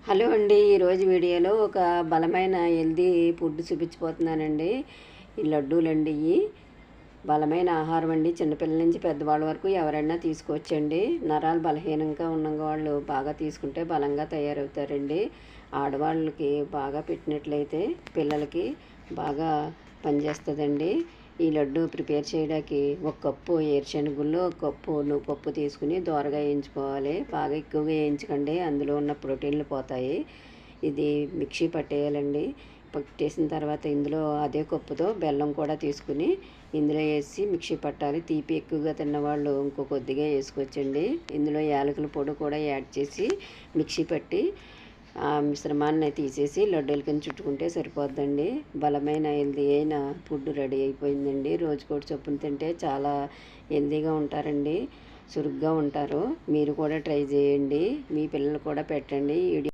Hello అండి. ఈరోజు వీడియోలో ఒక బలమైన హెల్తీ ఫుడ్ చూపించిపోతున్నానండి. ఈ లడ్డూలండి. ఇవి బలమైన ఆహారం అండి. చిన్నపిల్లల నుంచి పెద్దవాళ్ళ వరకు ఎవరైనా తీసుకోవచ్చండి. నరాలు బలహీనంగా ఉన్న వాళ్ళు బాగా తీసుకుంటే బలంగా తయారవుతారండి. ఆడవాళ్ళకి బాగా పెట్టినట్లయితే పిల్లలకి బాగా పనిచేస్తుందండి. ఈ లడ్డు ప్రిపేర్ చేయడానికి ఒక కప్పు ఏరుశనగుళ్ళు, ఒక కప్పు నువ్వుపప్పు తీసుకుని దోరగా వేయించుకోవాలి. బాగా ఎక్కువగా వేయించకండి, అందులో ఉన్న ప్రోటీన్లు పోతాయి. ఇది మిక్సీ పట్టేయాలండి. పట్టేసిన తర్వాత ఇందులో అదే కప్పుతో బెల్లం కూడా తీసుకుని ఇందులో వేసి మిక్సీ పట్టాలి. తీపి ఎక్కువగా తిన్నవాళ్ళు ఇంకో కొద్దిగా వేసుకోవచ్చండి. ఇందులో యాలకుల పొడి కూడా యాడ్ చేసి మిక్సీ పట్టి ఆ మిశ్రమాన్ని తీసేసి లడ్డూల కింద చుట్టుకుంటే సరిపోద్దండి. బలమైన హెల్తీ అయిన ఫుడ్ రెడీ అయిపోయిందండి. రోజుకోటి చొప్పున తింటే చాలా హెల్తీగా ఉంటారండి, చురుగ్గా ఉంటారు. మీరు కూడా ట్రై చేయండి, మీ పిల్లలు కూడా పెట్టండి.